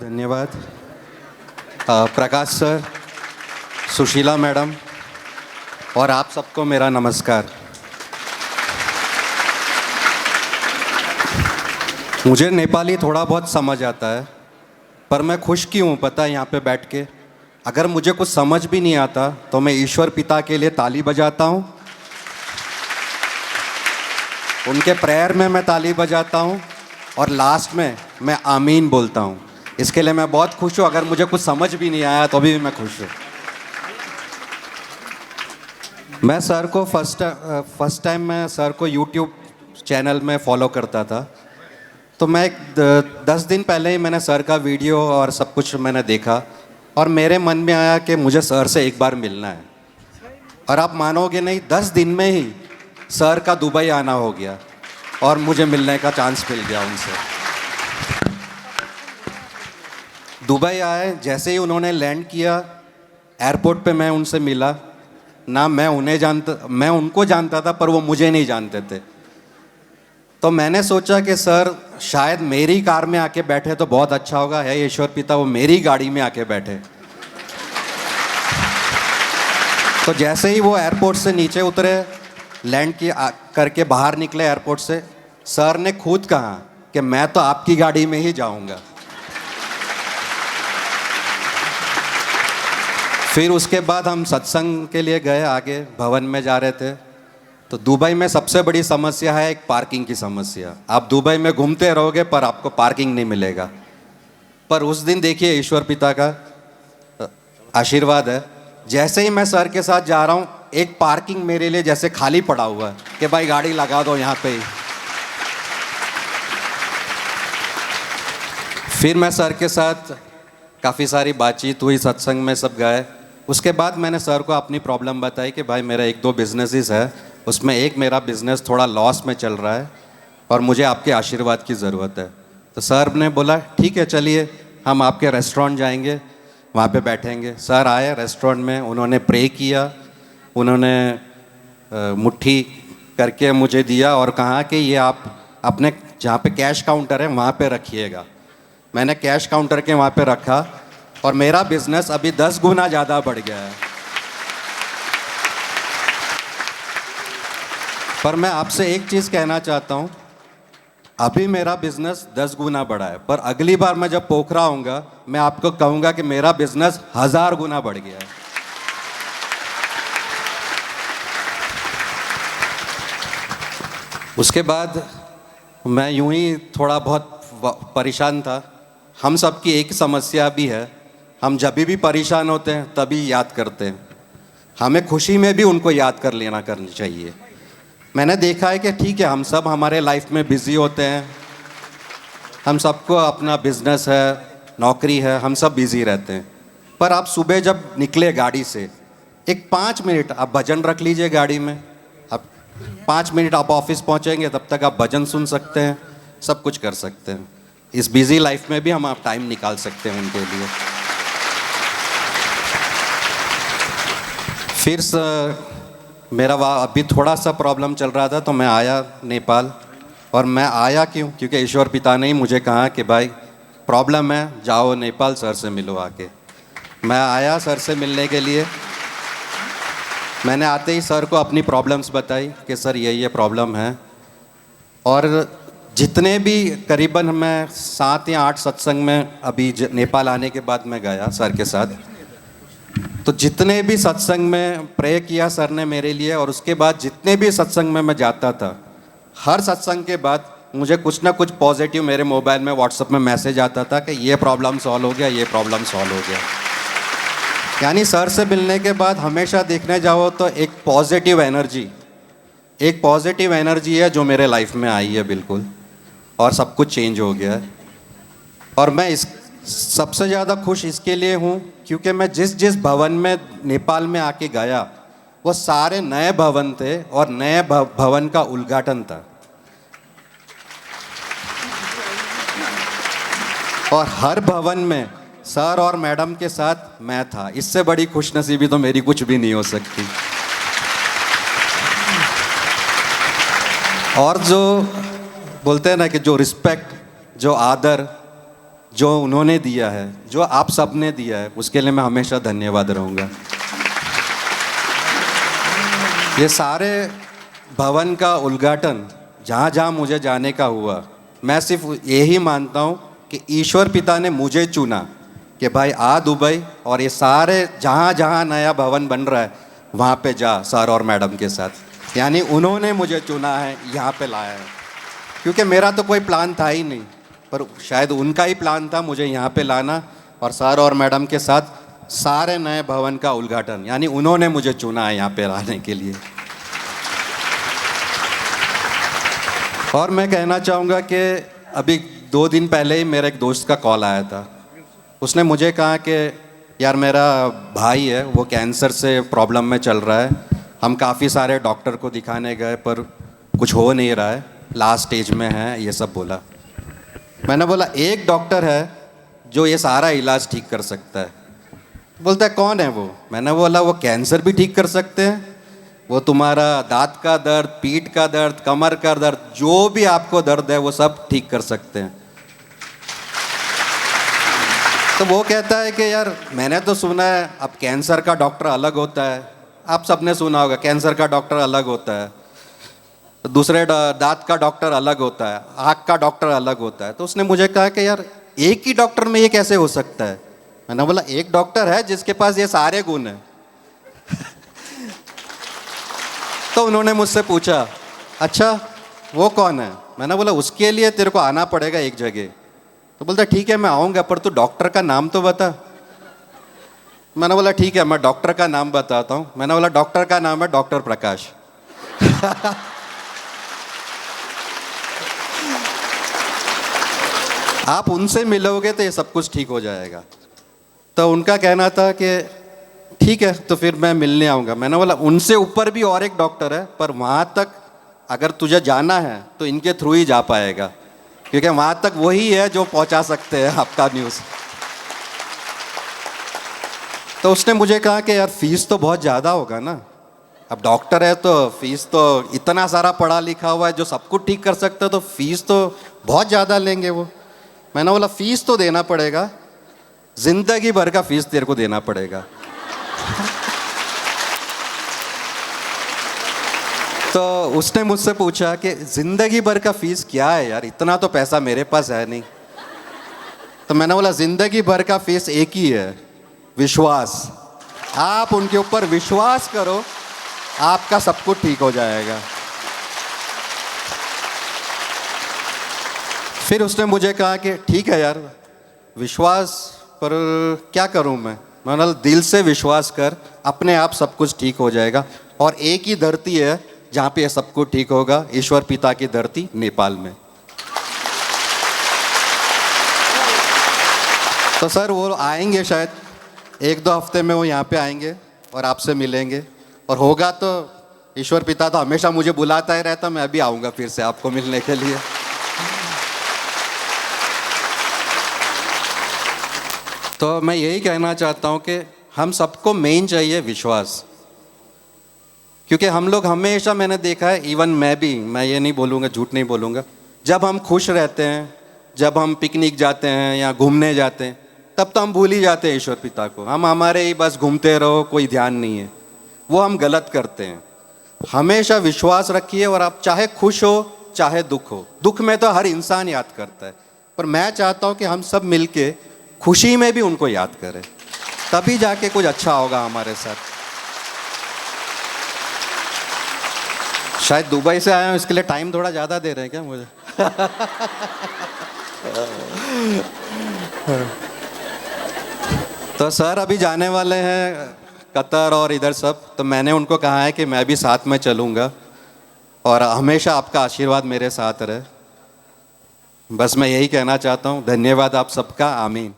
धन्यवाद। प्रकाश sir, Sushila madam और आप सबको मेरा नमस्कार। मुझे नेपाली थोड़ा बहुत समझ आता है, पर मैं खुश क्यों हूँ पता है यहाँ पे बैठ के? अगर मुझे कुछ समझ भी नहीं आता तो मैं ईश्वर पिता के लिए ताली बजाता हूँ, उनके प्रेयर में मैं ताली बजाता हूँ और लास्ट में मैं आमीन बोलता हूँ। इसके लिए मैं बहुत खुश हूँ। अगर मुझे कुछ समझ भी नहीं आया तो भी मैं खुश हूँ। मैं सर को फर्स्ट टाइम मैं सर को यूट्यूब चैनल में फॉलो करता था, तो मैं 10 दिन पहले ही मैंने सर का वीडियो और सब कुछ मैंने देखा और मेरे मन में आया कि मुझे सर से एक बार मिलना है। और आप मानोगे नहीं, 10 दिन में ही सर का दुबई आना हो गया और मुझे मिलने का चांस मिल गया उनसे। दुबई आए, जैसे ही उन्होंने लैंड किया एयरपोर्ट पे मैं उनसे मिला ना। मैं उनको जानता था पर वो मुझे नहीं जानते थे। तो मैंने सोचा कि सर शायद मेरी कार में आके बैठे तो बहुत अच्छा होगा। है ईश्वर पिता वो मेरी गाड़ी में आके बैठे। तो जैसे ही वो एयरपोर्ट से नीचे उतरे, लैंड करके बाहर निकले एयरपोर्ट से, सर ने खुद कहा कि मैं तो आपकी गाड़ी में ही जाऊंगा। फिर उसके बाद हम सत्संग के लिए गए, आगे भवन में जा रहे थे। तो दुबई में सबसे बड़ी समस्या है एक पार्किंग की समस्या। आप दुबई में घूमते रहोगे पर आपको पार्किंग नहीं मिलेगा। पर उस दिन देखिए ईश्वर पिता का आशीर्वाद है, जैसे ही मैं सर के साथ जा रहा हूँ एक पार्किंग मेरे लिए जैसे खाली पड़ा हुआ है कि भाई गाड़ी लगा दो यहाँ पे ही। फिर मैं सर के साथ काफ़ी सारी बातचीत हुई, सत्संग में सब गए। उसके बाद मैंने सर को अपनी प्रॉब्लम बताई कि भाई मेरा 1-2 बिजनेसेस है, उसमें एक मेरा बिज़नेस थोड़ा लॉस में चल रहा है और मुझे आपके आशीर्वाद की ज़रूरत है। तो सर ने बोला ठीक है चलिए हम आपके रेस्टोरेंट जाएंगे, वहाँ पे बैठेंगे। सर आए रेस्टोरेंट में, उन्होंने प्रे किया, उन्होंने मुट्ठी करके मुझे दिया और कहा कि ये आप अपने जहाँ पे कैश काउंटर है वहाँ पे रखिएगा। मैंने कैश काउंटर के वहाँ पे रखा और मेरा बिज़नेस अभी 10 गुना ज़्यादा बढ़ गया है। पर मैं आपसे एक चीज़ कहना चाहता हूँ, अभी मेरा बिज़नेस 10 गुना बढ़ा है, पर अगली बार मैं जब पोखरा आऊँगा मैं आपको कहूँगा कि मेरा बिज़नेस 1000 गुना बढ़ गया है। उसके बाद मैं यूं ही थोड़ा बहुत परेशान था। हम सबकी एक समस्या भी है, हम जब भी परेशान होते हैं तभी याद करते हैं। हमें खुशी में भी उनको याद करनी चाहिए। मैंने देखा है कि ठीक है हम सब हमारे लाइफ में बिज़ी होते हैं, हम सबको अपना बिजनेस है, नौकरी है, हम सब बिज़ी रहते हैं। पर आप सुबह जब निकले गाड़ी से एक 5 मिनट आप भजन रख लीजिए गाड़ी में। आप 5 मिनट आप ऑफिस पहुंचेंगे तब तक आप भजन सुन सकते हैं, सब कुछ कर सकते हैं। इस बिज़ी लाइफ में भी हम आप टाइम निकाल सकते हैं उनके लिए। फिर मेरा वहाँ अभी थोड़ा सा प्रॉब्लम चल रहा था तो मैं आया नेपाल। और मैं आया क्यों? क्योंकि ईश्वर पिता ने ही मुझे कहा कि भाई प्रॉब्लम है, जाओ नेपाल सर से मिलो आके। मैं आया सर से मिलने के लिए। मैंने आते ही सर को अपनी प्रॉब्लम्स बताई कि सर ये प्रॉब्लम है। और जितने भी करीबन मैं 7 या 8 सत्संग में अभी नेपाल आने के बाद मैं गया सर के साथ, तो जितने भी सत्संग में प्रे किया सर ने मेरे लिए। और उसके बाद जितने भी सत्संग में मैं जाता था, हर सत्संग के बाद मुझे कुछ ना कुछ पॉजिटिव मेरे मोबाइल में व्हाट्सएप में मैसेज आता था कि ये प्रॉब्लम सॉल्व हो गया, ये प्रॉब्लम सॉल्व हो गया। यानी सर से मिलने के बाद हमेशा देखने जाओ तो एक पॉजिटिव एनर्जी है जो मेरे लाइफ में आई है बिल्कुल, और सब कुछ चेंज हो गया है। और मैं इस सबसे ज़्यादा खुश इसके लिए हूँ क्योंकि मैं जिस भवन में नेपाल में आके गया वो सारे नए भवन थे और नए भवन का उद्घाटन था। और हर भवन में सर और मैडम के साथ मैं था। इससे बड़ी खुशनसीबी तो मेरी कुछ भी नहीं हो सकती। और जो बोलते हैं ना कि जो रिस्पेक्ट, जो आदर जो उन्होंने दिया है, जो आप सब ने दिया है, उसके लिए मैं हमेशा धन्यवाद रहूँगा। ये सारे भवन का उद्घाटन जहाँ जहाँ मुझे जाने का हुआ, मैं सिर्फ यही मानता हूँ कि ईश्वर पिता ने मुझे चुना कि भाई आ दुबई और ये सारे जहाँ जहाँ नया भवन बन रहा है वहाँ पे जा सर और मैडम के साथ। यानी उन्होंने मुझे चुना है, यहाँ पे लाया है, क्योंकि मेरा तो कोई प्लान था ही नहीं, पर शायद उनका ही प्लान था मुझे यहाँ पे लाना और सर और मैडम के साथ सारे नए भवन का उद्घाटन। यानी उन्होंने मुझे चुना है यहाँ पे लाने के लिए। और मैं कहना चाहूँगा कि अभी 2 दिन पहले ही मेरे एक दोस्त का कॉल आया था। उसने मुझे कहा कि यार मेरा भाई है, वो कैंसर से प्रॉब्लम में चल रहा है, हम काफ़ी सारे डॉक्टर को दिखाने गए पर कुछ हो नहीं रहा है, लास्ट स्टेज में है, ये सब बोला। मैंने बोला एक डॉक्टर है जो ये सारा इलाज ठीक कर सकता है। बोलता है कौन है वो? मैंने बोला वो कैंसर भी ठीक कर सकते हैं, वो तुम्हारा दांत का दर्द, पीठ का दर्द, कमर का दर्द, जो भी आपको दर्द है वो सब ठीक कर सकते हैं। तो वो कहता है कि यार मैंने तो सुना है अब कैंसर का डॉक्टर अलग होता है, आप सबने सुना होगा कैंसर का डॉक्टर अलग होता है, दूसरे दांत का डॉक्टर अलग होता है, आँख का डॉक्टर अलग होता है। तो उसने मुझे कहा कि यार एक ही डॉक्टर में ये कैसे हो सकता है? मैंने बोला एक डॉक्टर है जिसके पास ये सारे गुण हैं। तो उन्होंने मुझसे पूछा अच्छा वो कौन है? मैंने बोला उसके लिए तेरे को आना पड़ेगा एक जगह। तो बोलता ठीक है मैं आऊँगा, पर तू डॉक्टर का नाम तो बता। मैंने बोला ठीक है मैं डॉक्टर का नाम बताता हूँ। मैंने बोला डॉक्टर का नाम है डॉक्टर प्रकाश। आप उनसे मिलोगे तो ये सब कुछ ठीक हो जाएगा। तो उनका कहना था कि ठीक है तो फिर मैं मिलने आऊँगा। मैंने बोला उनसे ऊपर भी और एक डॉक्टर है, पर वहाँ तक अगर तुझे जाना है तो इनके थ्रू ही जा पाएगा, क्योंकि वहाँ तक वही है जो पहुँचा सकते हैं आपका न्यूज़। तो उसने मुझे कहा कि यार फीस तो बहुत ज़्यादा होगा ना, अब डॉक्टर है तो फीस तो इतना सारा पढ़ा लिखा हुआ है जो सब कुछ ठीक कर सकता है, तो फीस तो बहुत ज़्यादा लेंगे वो। मैंने बोला फीस तो देना पड़ेगा, जिंदगी भर का फीस तेरे को देना पड़ेगा। तो उसने मुझसे पूछा कि जिंदगी भर का फीस क्या है यार, इतना तो पैसा मेरे पास है नहीं। तो मैंने बोला जिंदगी भर का फीस एक ही है, विश्वास। आप उनके ऊपर विश्वास करो, आपका सब कुछ ठीक हो जाएगा। फिर उसने मुझे कहा कि ठीक है यार विश्वास, पर क्या करूं मैं? मैंने बोला दिल से विश्वास कर, अपने आप सब कुछ ठीक हो जाएगा। और एक ही धरती है जहाँ पे सब कुछ ठीक होगा, ईश्वर पिता की धरती नेपाल में। तो सर वो आएंगे शायद 1-2 हफ्ते में, वो यहाँ पे आएंगे और आपसे मिलेंगे, और होगा तो ईश्वर पिता तो हमेशा मुझे बुलाता ही रहता, मैं अभी आऊँगा फिर से आपको मिलने के लिए। तो मैं यही कहना चाहता हूँ कि हम सबको मेन चाहिए विश्वास, क्योंकि हम लोग हमेशा, मैंने देखा है इवन मैं भी, मैं ये नहीं बोलूँगा, झूठ नहीं बोलूँगा, जब हम खुश रहते हैं, जब हम पिकनिक जाते हैं या घूमने जाते हैं, तब तो हम भूल ही जाते हैं ईश्वर पिता को। हम हमारे ही बस घूमते रहो, कोई ध्यान नहीं है, वो हम गलत करते हैं। हमेशा विश्वास रखिए, और आप चाहे खुश हो चाहे दुख हो, दुख में तो हर इंसान याद करता है, पर मैं चाहता हूँ कि हम सब मिलके खुशी में भी उनको याद करें, तभी जाके कुछ अच्छा होगा हमारे साथ। शायद दुबई से आया हूँ इसके लिए टाइम थोड़ा ज़्यादा दे रहे हैं क्या मुझे? तो सर अभी जाने वाले हैं कतर और इधर सब, तो मैंने उनको कहा है कि मैं भी साथ में चलूँगा, और हमेशा आपका आशीर्वाद मेरे साथ रहे। बस मैं यही कहना चाहता हूँ। धन्यवाद आप सबका। आमीन।